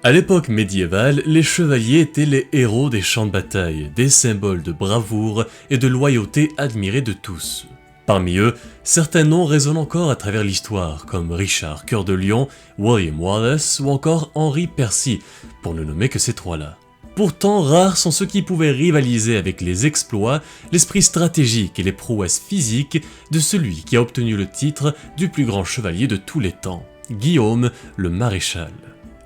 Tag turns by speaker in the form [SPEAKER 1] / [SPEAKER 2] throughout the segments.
[SPEAKER 1] À l'époque médiévale, les chevaliers étaient les héros des champs de bataille, des symboles de bravoure et de loyauté admirés de tous. Parmi eux, certains noms résonnent encore à travers l'histoire, comme Richard Cœur de Lion, William Wallace ou encore Henri Percy, pour ne nommer que ces trois-là. Pourtant, rares sont ceux qui pouvaient rivaliser avec les exploits, l'esprit stratégique et les prouesses physiques de celui qui a obtenu le titre du plus grand chevalier de tous les temps, Guillaume le Maréchal.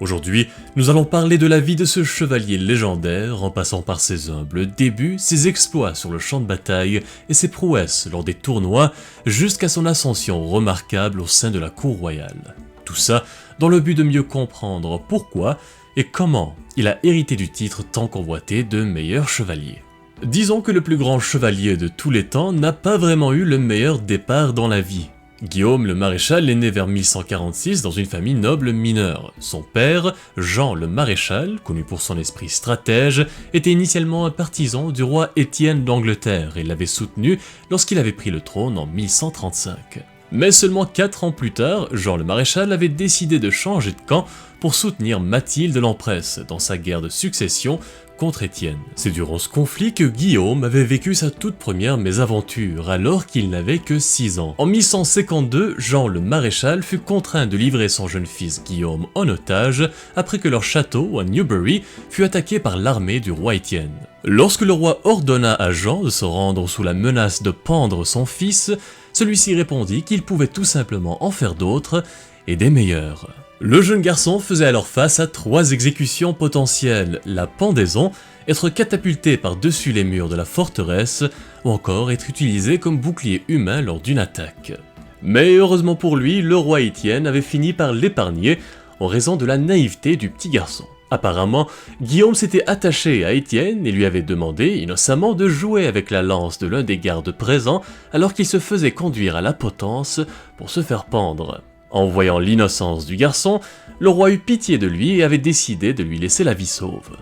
[SPEAKER 1] Aujourd'hui, nous allons parler de la vie de ce chevalier légendaire, en passant par ses humbles débuts, ses exploits sur le champ de bataille et ses prouesses lors des tournois, jusqu'à son ascension remarquable au sein de la cour royale. Tout ça dans le but de mieux comprendre pourquoi et comment il a hérité du titre tant convoité de meilleur chevalier. Disons que le plus grand chevalier de tous les temps n'a pas vraiment eu le meilleur départ dans la vie. Guillaume le Maréchal est né vers 1146 dans une famille noble mineure. Son père, Jean le Maréchal, connu pour son esprit stratège, était initialement un partisan du roi Étienne d'Angleterre et l'avait soutenu lorsqu'il avait pris le trône en 1135. Mais seulement 4 ans plus tard, Jean le Maréchal avait décidé de changer de camp pour soutenir Mathilde l'Emperesse dans sa guerre de succession contre Étienne. C'est durant ce conflit que Guillaume avait vécu sa toute première mésaventure, alors qu'il n'avait que 6 ans. En 1152, Jean le Maréchal fut contraint de livrer son jeune fils Guillaume en otage, après que leur château à Newbury fut attaqué par l'armée du roi Étienne. Lorsque le roi ordonna à Jean de se rendre sous la menace de pendre son fils, celui-ci répondit qu'il pouvait tout simplement en faire d'autres, et des meilleurs. Le jeune garçon faisait alors face à 3 exécutions potentielles, la pendaison, être catapulté par-dessus les murs de la forteresse, ou encore être utilisé comme bouclier humain lors d'une attaque. Mais heureusement pour lui, le roi Étienne avait fini par l'épargner en raison de la naïveté du petit garçon. Apparemment, Guillaume s'était attaché à Étienne et lui avait demandé innocemment de jouer avec la lance de l'un des gardes présents alors qu'il se faisait conduire à la potence pour se faire pendre. En voyant l'innocence du garçon, le roi eut pitié de lui et avait décidé de lui laisser la vie sauve.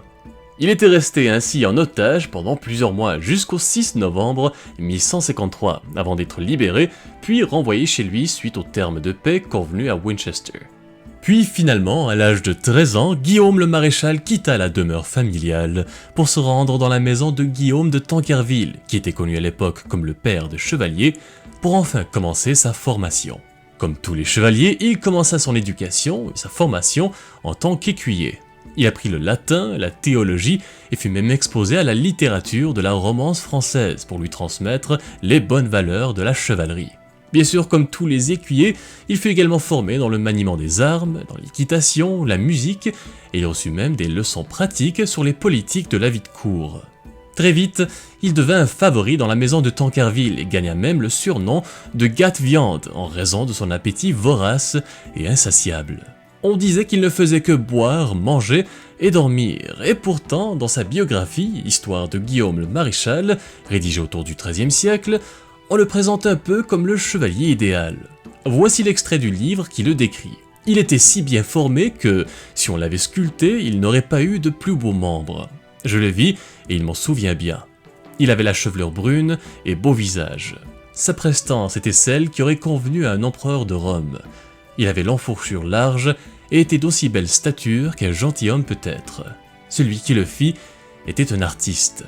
[SPEAKER 1] Il était resté ainsi en otage pendant plusieurs mois jusqu'au 6 novembre 1153, avant d'être libéré, puis renvoyé chez lui suite au terme de paix convenu à Winchester. Puis finalement, à l'âge de 13 ans, Guillaume le Maréchal quitta la demeure familiale pour se rendre dans la maison de Guillaume de Tancarville, qui était connu à l'époque comme le père de chevalier, pour enfin commencer sa formation. Comme tous les chevaliers, il commença son éducation et sa formation en tant qu'écuyer. Il apprit le latin, la théologie et fut même exposé à la littérature de la romance française pour lui transmettre les bonnes valeurs de la chevalerie. Bien sûr, comme tous les écuyers, il fut également formé dans le maniement des armes, dans l'équitation, la musique, et il reçut même des leçons pratiques sur les politiques de la vie de cour. Très vite, il devint un favori dans la maison de Tancarville et gagna même le surnom de gâte-viande en raison de son appétit vorace et insatiable. On disait qu'il ne faisait que boire, manger et dormir, et pourtant, dans sa biographie, Histoire de Guillaume le Maréchal, rédigée autour du XIIIe siècle, on le présente un peu comme le chevalier idéal. Voici l'extrait du livre qui le décrit. Il était si bien formé que, si on l'avait sculpté, il n'aurait pas eu de plus beaux membres. Je le vis et il m'en souvient bien. Il avait la chevelure brune et beau visage. Sa prestance était celle qui aurait convenu à un empereur de Rome. Il avait l'enfourchure large et était d'aussi belle stature qu'un gentilhomme peut être. Celui qui le fit était un artiste.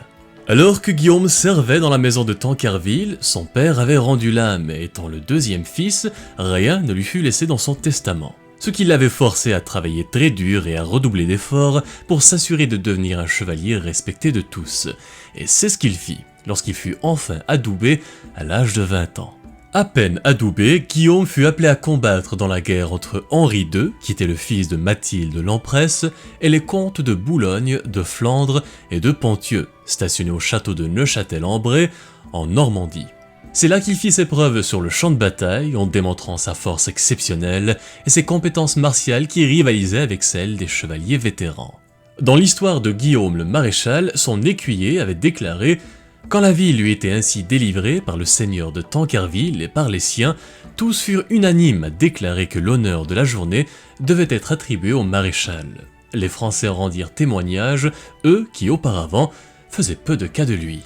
[SPEAKER 1] Alors que Guillaume servait dans la maison de Tancarville, son père avait rendu l'âme et étant le 2e fils, rien ne lui fut laissé dans son testament. Ce qui l'avait forcé à travailler très dur et à redoubler d'efforts pour s'assurer de devenir un chevalier respecté de tous. Et c'est ce qu'il fit, lorsqu'il fut enfin adoubé à l'âge de 20 ans. À peine adoubé, Guillaume fut appelé à combattre dans la guerre entre Henri II, qui était le fils de Mathilde l'Emperesse, et les comtes de Boulogne, de Flandre et de Ponthieu, stationnés au château de Neuchâtel-en-Bray, en Normandie. C'est là qu'il fit ses preuves sur le champ de bataille en démontrant sa force exceptionnelle et ses compétences martiales qui rivalisaient avec celles des chevaliers vétérans. Dans l'histoire de Guillaume le Maréchal, son écuyer avait déclaré « Quand la ville lui était ainsi délivrée par le seigneur de Tancarville et par les siens, tous furent unanimes à déclarer que l'honneur de la journée devait être attribué au maréchal. Les Français rendirent témoignage, eux qui auparavant faisaient peu de cas de lui. »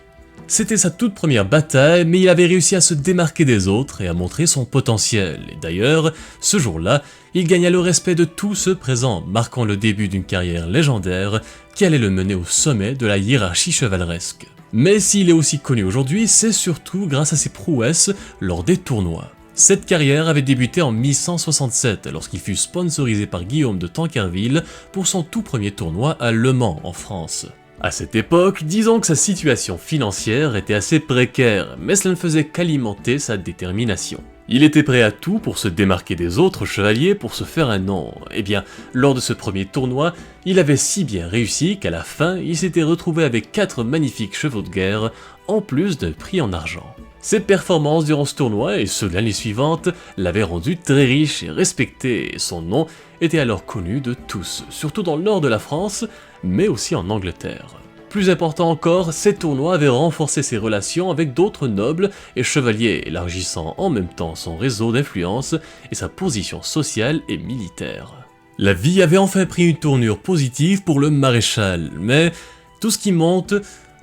[SPEAKER 1] C'était sa toute première bataille, mais il avait réussi à se démarquer des autres et à montrer son potentiel. Et d'ailleurs, ce jour-là, il gagna le respect de tous ceux présents, marquant le début d'une carrière légendaire qui allait le mener au sommet de la hiérarchie chevaleresque. Mais s'il est aussi connu aujourd'hui, c'est surtout grâce à ses prouesses lors des tournois. Cette carrière avait débuté en 1167 lorsqu'il fut sponsorisé par Guillaume de Tancarville pour son tout premier tournoi à Le Mans en France. À cette époque, disons que sa situation financière était assez précaire, mais cela ne faisait qu'alimenter sa détermination. Il était prêt à tout pour se démarquer des autres chevaliers pour se faire un nom. Eh bien, lors de ce premier tournoi, il avait si bien réussi qu'à la fin, il s'était retrouvé avec 4 magnifiques chevaux de guerre, en plus de prix en argent. Ses performances durant ce tournoi et ceux de l'année suivante l'avaient rendu très riche et respecté, et son nom était alors connu de tous, surtout dans le nord de la France, mais aussi en Angleterre. Plus important encore, ces tournois avaient renforcé ses relations avec d'autres nobles et chevaliers, élargissant en même temps son réseau d'influence et sa position sociale et militaire. La vie avait enfin pris une tournure positive pour le maréchal, mais tout ce qui monte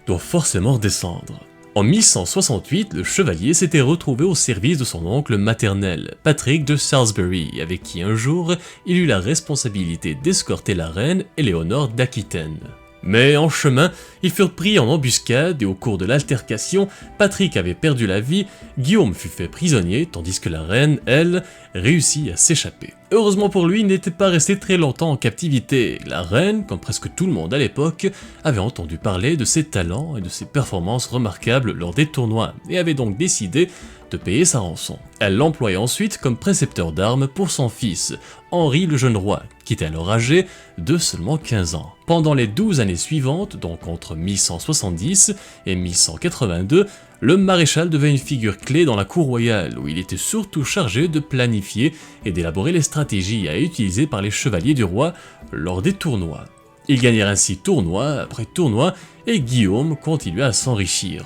[SPEAKER 1] doit forcément redescendre. En 1168, le chevalier s'était retrouvé au service de son oncle maternel, Patrick de Salisbury, avec qui un jour il eut la responsabilité d'escorter la reine Éléonore d'Aquitaine. Mais en chemin, ils furent pris en embuscade et au cours de l'altercation, Patrick avait perdu la vie, Guillaume fut fait prisonnier, tandis que la reine, elle, réussit à s'échapper. Heureusement pour lui, il n'était pas resté très longtemps en captivité. La reine, comme presque tout le monde à l'époque, avait entendu parler de ses talents et de ses performances remarquables lors des tournois, et avait donc décidé de payer sa rançon. Elle l'employa ensuite comme précepteur d'armes pour son fils, Henri le jeune roi, qui était alors âgé de seulement 15 ans. Pendant les 12 années suivantes, donc entre 1170 et 1182, le maréchal devint une figure clé dans la cour royale, où il était surtout chargé de planifier et d'élaborer les stratégies à utiliser par les chevaliers du roi lors des tournois. Ils gagnèrent ainsi tournoi après tournoi, et Guillaume continua à s'enrichir.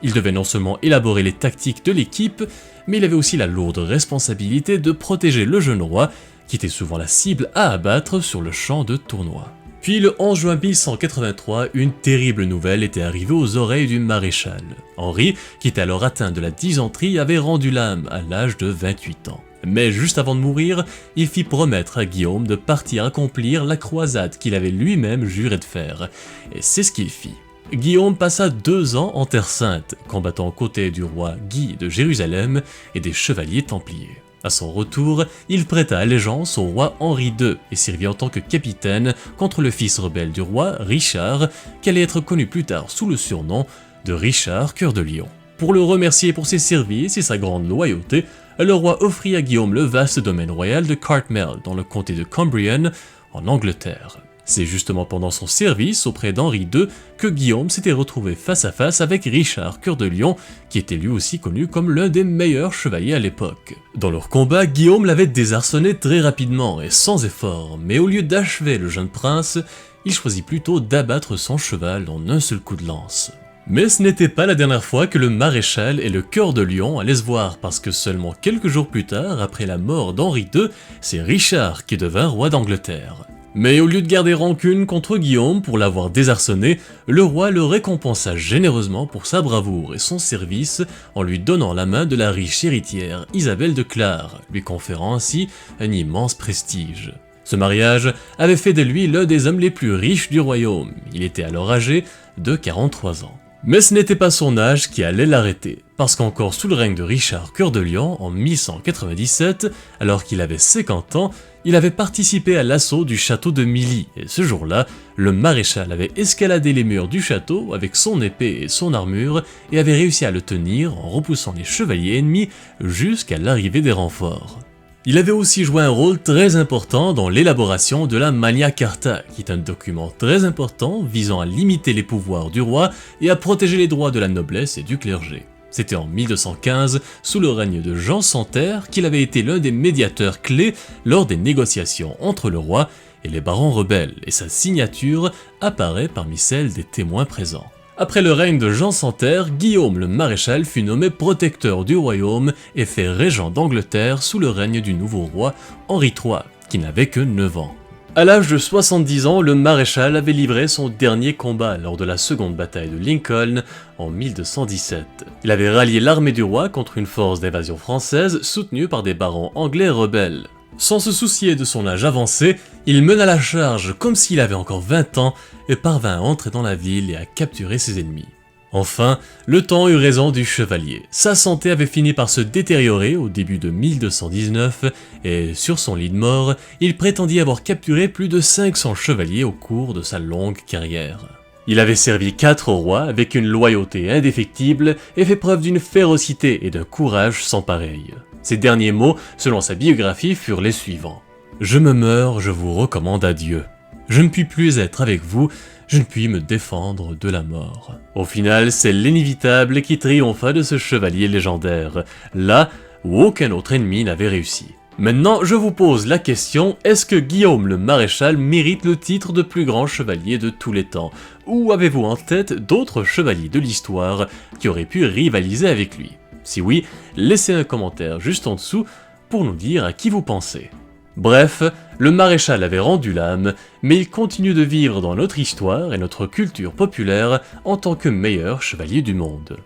[SPEAKER 1] Il devait non seulement élaborer les tactiques de l'équipe, mais il avait aussi la lourde responsabilité de protéger le jeune roi, qui était souvent la cible à abattre sur le champ de tournoi. Puis le 11 juin 1183, une terrible nouvelle était arrivée aux oreilles du maréchal. Henri, qui était alors atteint de la dysenterie, avait rendu l'âme à l'âge de 28 ans. Mais juste avant de mourir, il fit promettre à Guillaume de partir accomplir la croisade qu'il avait lui-même juré de faire. Et c'est ce qu'il fit. Guillaume passa 2 ans en Terre Sainte, combattant aux côtés du roi Guy de Jérusalem et des chevaliers templiers. À son retour, il prêta allégeance au roi Henri II et servit en tant que capitaine contre le fils rebelle du roi, Richard, qui allait être connu plus tard sous le surnom de Richard Cœur de Lion. Pour le remercier pour ses services et sa grande loyauté, le roi offrit à Guillaume le vaste domaine royal de Cartmel dans le comté de Cumbrian, en Angleterre. C'est justement pendant son service auprès d'Henri II que Guillaume s'était retrouvé face à face avec Richard Cœur de Lion, qui était lui aussi connu comme l'un des meilleurs chevaliers à l'époque. Dans leur combat, Guillaume l'avait désarçonné très rapidement et sans effort, mais au lieu d'achever le jeune prince, il choisit plutôt d'abattre son cheval en un seul coup de lance. Mais ce n'était pas la dernière fois que le maréchal et le Cœur de Lion allaient se voir, parce que seulement quelques jours plus tard, après la mort d'Henri II, c'est Richard qui devint roi d'Angleterre. Mais au lieu de garder rancune contre Guillaume pour l'avoir désarçonné, le roi le récompensa généreusement pour sa bravoure et son service en lui donnant la main de la riche héritière Isabelle de Clare, lui conférant ainsi un immense prestige. Ce mariage avait fait de lui l'un des hommes les plus riches du royaume. Il était alors âgé de 43 ans. Mais ce n'était pas son âge qui allait l'arrêter, parce qu'encore sous le règne de Richard Cœur de Lion en 1197, alors qu'il avait 50 ans, il avait participé à l'assaut du château de Milly, et ce jour-là, le maréchal avait escaladé les murs du château avec son épée et son armure et avait réussi à le tenir en repoussant les chevaliers ennemis jusqu'à l'arrivée des renforts. Il avait aussi joué un rôle très important dans l'élaboration de la Magna Carta, qui est un document très important visant à limiter les pouvoirs du roi et à protéger les droits de la noblesse et du clergé. C'était en 1215, sous le règne de Jean sans Terre, qu'il avait été l'un des médiateurs clés lors des négociations entre le roi et les barons rebelles, et sa signature apparaît parmi celles des témoins présents. Après le règne de Jean sans Terre, Guillaume le maréchal fut nommé protecteur du royaume et fait régent d'Angleterre sous le règne du nouveau roi Henri III, qui n'avait que 9 ans. À l'âge de 70 ans, le maréchal avait livré son dernier combat lors de la seconde bataille de Lincoln en 1217. Il avait rallié l'armée du roi contre une force d'invasion française soutenue par des barons anglais rebelles. Sans se soucier de son âge avancé, il mena la charge comme s'il avait encore 20 ans et parvint à entrer dans la ville et à capturer ses ennemis. Enfin, le temps eut raison du chevalier. Sa santé avait fini par se détériorer au début de 1219 et sur son lit de mort, il prétendit avoir capturé plus de 500 chevaliers au cours de sa longue carrière. Il avait servi 4 rois avec une loyauté indéfectible et fait preuve d'une férocité et d'un courage sans pareil. Ses derniers mots, selon sa biographie, furent les suivants. « Je me meurs, je vous recommande à Dieu. Je ne puis plus être avec vous, je ne puis me défendre de la mort. » Au final, c'est l'inévitable qui triompha de ce chevalier légendaire, là où aucun autre ennemi n'avait réussi. Maintenant, je vous pose la question, est-ce que Guillaume le Maréchal mérite le titre de plus grand chevalier de tous les temps? Ou avez-vous en tête d'autres chevaliers de l'histoire qui auraient pu rivaliser avec lui? Si oui, laissez un commentaire juste en dessous pour nous dire à qui vous pensez. Bref, le maréchal avait rendu l'âme, mais il continue de vivre dans notre histoire et notre culture populaire en tant que meilleur chevalier du monde.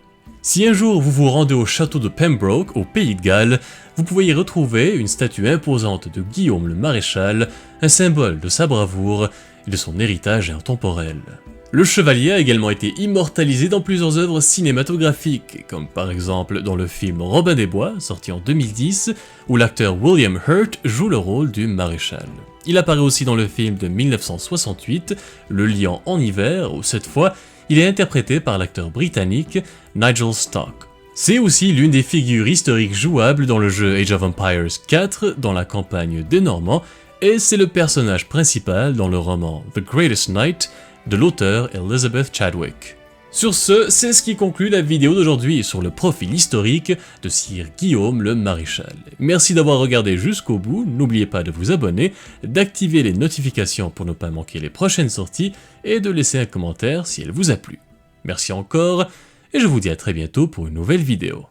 [SPEAKER 1] Si un jour vous vous rendez au château de Pembroke, au Pays de Galles, vous pouvez y retrouver une statue imposante de Guillaume le Maréchal, un symbole de sa bravoure et de son héritage intemporel. Le chevalier a également été immortalisé dans plusieurs œuvres cinématographiques, comme par exemple dans le film Robin des Bois, sorti en 2010, où l'acteur William Hurt joue le rôle du maréchal. Il apparaît aussi dans le film de 1968, Le Lion en hiver, où cette fois, il est interprété par l'acteur britannique Nigel Stock. C'est aussi l'une des figures historiques jouables dans le jeu Age of Empires 4 dans la campagne des Normands, et c'est le personnage principal dans le roman The Greatest Knight de l'auteur Elizabeth Chadwick. Sur ce, c'est ce qui conclut la vidéo d'aujourd'hui sur le profil historique de Sir Guillaume le Maréchal. Merci d'avoir regardé jusqu'au bout, n'oubliez pas de vous abonner, d'activer les notifications pour ne pas manquer les prochaines sorties et de laisser un commentaire si elle vous a plu. Merci encore, et je vous dis à très bientôt pour une nouvelle vidéo.